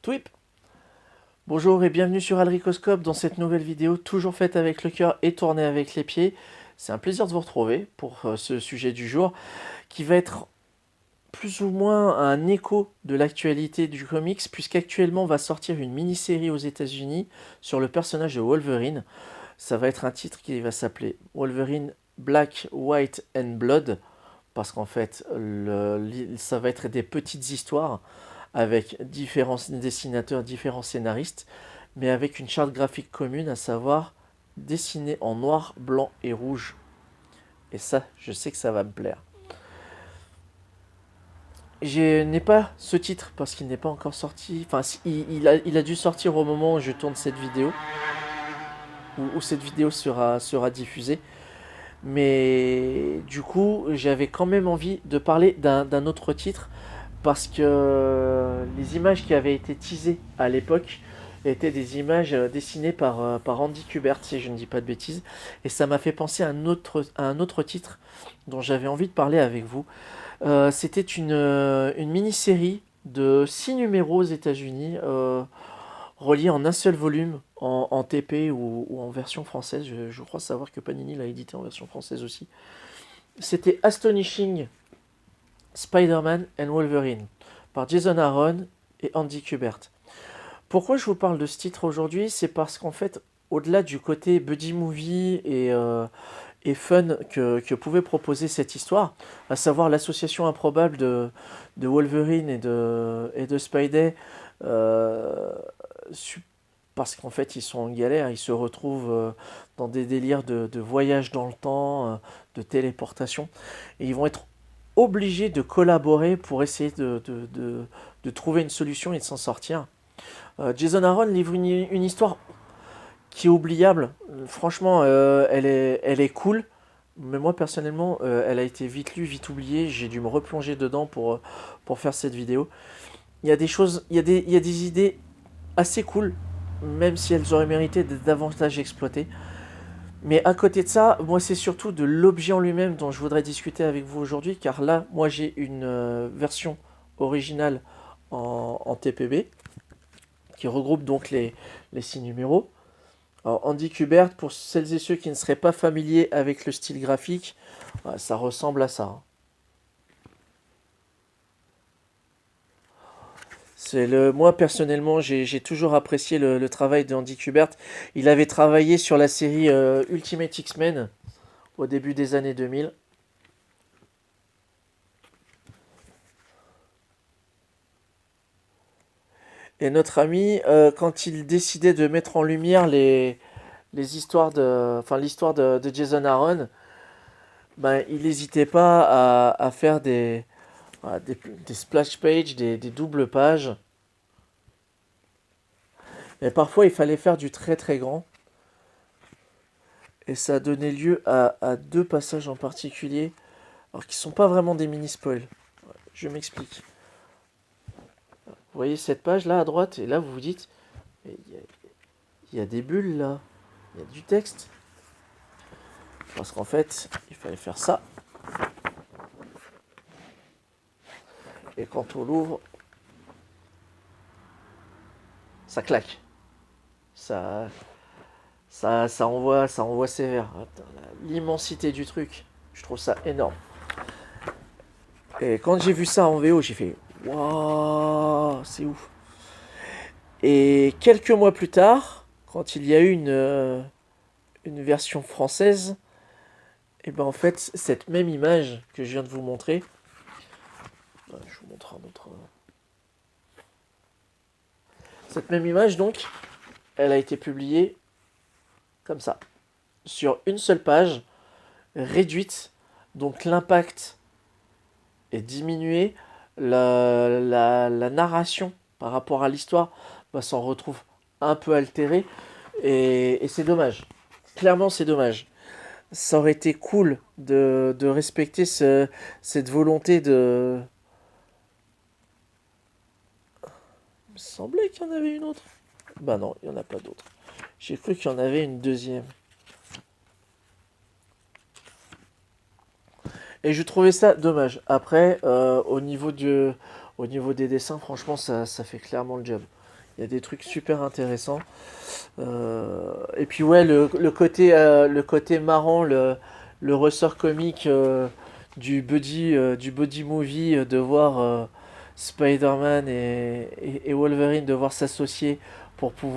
Twip. Bonjour et bienvenue sur Alricoscope dans cette nouvelle vidéo, toujours faite avec le cœur et tournée avec les pieds. C'est un plaisir de vous retrouver pour ce sujet du jour, qui va être plus ou moins un écho de l'actualité du comics, puisqu'actuellement va sortir une mini-série aux États-Unis sur le personnage de Wolverine. Ça va être un titre qui va s'appeler Wolverine Black, White and Blood, parce qu'en fait, ça va être des petites histoires avec différents dessinateurs, différents scénaristes, mais avec une charte graphique commune, à savoir dessiné en noir, blanc et rouge. Et ça, je sais que ça va me plaire. Je n'ai pas ce titre parce qu'il n'est pas encore sorti. Enfin, il a dû sortir au moment où je tourne cette vidéo, où cette vidéo sera diffusée. Mais du coup, j'avais quand même envie de parler d'un autre titre parce que les images qui avaient été teasées à l'époque étaient des images dessinées par Andy Kubert, si je ne dis pas de bêtises. Et ça m'a fait penser à un autre titre dont j'avais envie de parler avec vous. C'était une mini-série de 6 numéros aux États-Unis, reliés en un seul volume, en TP ou en version française. Je crois savoir que Panini l'a édité en version française aussi. C'était Astonishing Spider-Man and Wolverine par Jason Aaron et Andy Kubert. Pourquoi je vous parle de ce titre aujourd'hui? C'est parce qu'en fait, au-delà du côté buddy movie et fun que pouvait proposer cette histoire, à savoir l'association improbable de Wolverine et de Spidey, euh, parce qu'en fait ils sont en galère, ils se retrouvent dans des délires de voyage dans le temps, de téléportation, et ils vont être obligés de collaborer pour essayer de trouver une solution et de s'en sortir. Jason Aaron livre une histoire qui est oubliable. Franchement, elle est cool. Mais moi, personnellement, elle a été vite lue, vite oubliée. J'ai dû me replonger dedans pour faire cette vidéo. Il y a des choses, il y a des idées assez cool, même si elles auraient mérité d'être davantage exploitées. Mais à côté de ça, moi, c'est surtout de l'objet en lui-même dont je voudrais discuter avec vous aujourd'hui, car là, moi, j'ai une version originale en TPB, qui regroupe donc les 6 numéros. Alors, Andy Kubert, pour celles et ceux qui ne seraient pas familiers avec le style graphique, ça ressemble à ça, hein. Moi, personnellement, j'ai toujours apprécié le travail d'Andy Kubert. Il avait travaillé sur la série Ultimate X-Men au début des années 2000. Et notre ami, quand il décidait de mettre en lumière les histoires l'histoire de Jason Aaron, ben, il n'hésitait pas à faire des splash pages, des doubles pages. Et parfois, il fallait faire du très très grand. Et ça a donné lieu à deux passages en particulier, alors qui sont pas vraiment des mini-spoils. Je m'explique. Vous voyez cette page là à droite, et là vous vous dites, il y a des bulles là, il y a du texte. Parce qu'en fait, il fallait faire ça. Et quand on l'ouvre, ça claque. Ça, ça envoie sévère. L'immensité du truc, je trouve ça énorme. Et quand j'ai vu ça en VO, j'ai fait waouh, c'est ouf. Et quelques mois plus tard, quand il y a eu une version française, et ben en fait, cette même image que je viens de vous montrer, je vous montre un autre. Cette même image, donc, elle a été publiée comme ça, sur une seule page, réduite. Donc l'impact est diminué, la narration par rapport à l'histoire s'en retrouve un peu altérée, et c'est dommage. Clairement, c'est dommage. Ça aurait été cool de respecter cette volonté de... Il me semblait qu'il y en avait une autre. Bah non, il n'y en a pas d'autre. J'ai cru qu'il y en avait une deuxième. Et je trouvais ça dommage. Après, au niveau des dessins, franchement, ça fait clairement le job. Il y a des trucs super intéressants. Et puis ouais, le côté marrant, le ressort comique du buddy movie, de voir Spider-Man et Wolverine devoir s'associer pour pour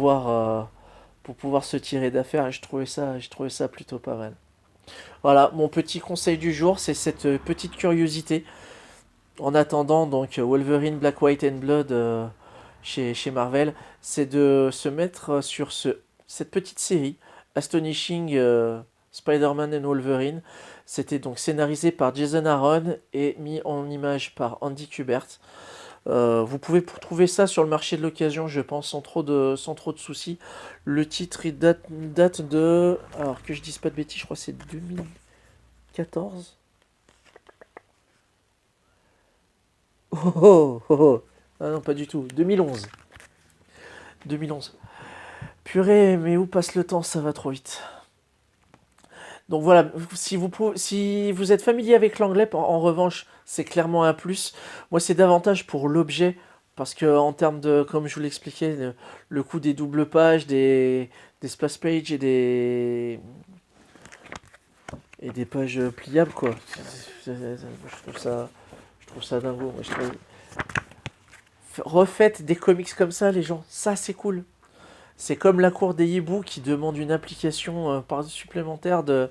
pouvoir se tirer d'affaire. Et je trouvais ça plutôt pas mal. Voilà, mon petit conseil du jour, c'est cette petite curiosité. En attendant donc Wolverine Black, White and Blood chez Marvel, c'est de se mettre sur cette petite série Astonishing Spider-Man and Wolverine. C'était donc scénarisé par Jason Aaron et mis en image par Andy Kubert. Vous pouvez trouver ça sur le marché de l'occasion, je pense, sans trop de soucis. Le titre il date de... Alors que je dise pas de bêtises, je crois que c'est 2014. Oh, oh, oh, oh. Ah non, pas du tout. 2011. 2011. Purée, mais où passe le temps, ça va trop vite. Donc voilà, si vous êtes familier avec l'anglais, en revanche, c'est clairement un plus. Moi, c'est davantage pour l'objet, parce que en termes de, comme je vous l'expliquais, le coût des doubles pages, des splash pages et des pages pliables, quoi. Je trouve ça dingo. Moi, je trouve... Refaites des comics comme ça, les gens. Ça, c'est cool. C'est comme la cour des hiboux qui demande une application supplémentaire de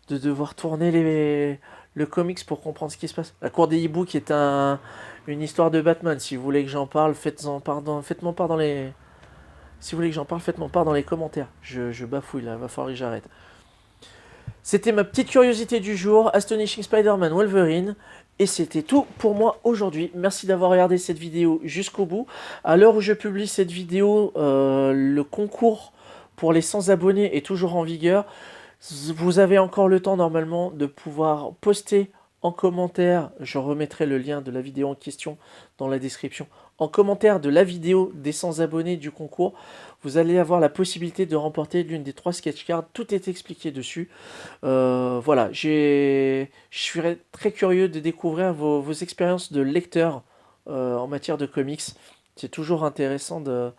devoir tourner le comics pour comprendre ce qui se passe. La cour des hiboux qui est une histoire de Batman. Si vous voulez que j'en parle, faites-moi part dans les... Si vous voulez que j'en parle, faites-moi part dans les commentaires. Je bafouille là, il va falloir que j'arrête. C'était ma petite curiosité du jour, Astonishing Spider-Man Wolverine. Et c'était tout pour moi aujourd'hui. Merci d'avoir regardé cette vidéo jusqu'au bout. À l'heure où je publie cette vidéo, le concours pour les 100 abonnés est toujours en vigueur. Vous avez encore le temps normalement de pouvoir poster en commentaire, je remettrai le lien de la vidéo en question dans la description, en commentaire de la vidéo des 100 abonnés du concours, vous allez avoir la possibilité de remporter l'une des 3 sketch cards, tout est expliqué dessus. Voilà, je suis très curieux de découvrir vos expériences de lecteur en matière de comics. C'est toujours intéressant de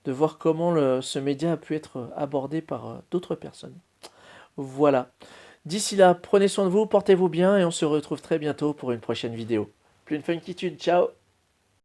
voir comment ce média a pu être abordé par d'autres personnes. Voilà. D'ici là, prenez soin de vous, portez-vous bien et on se retrouve très bientôt pour une prochaine vidéo. Plus une funkitude, ciao!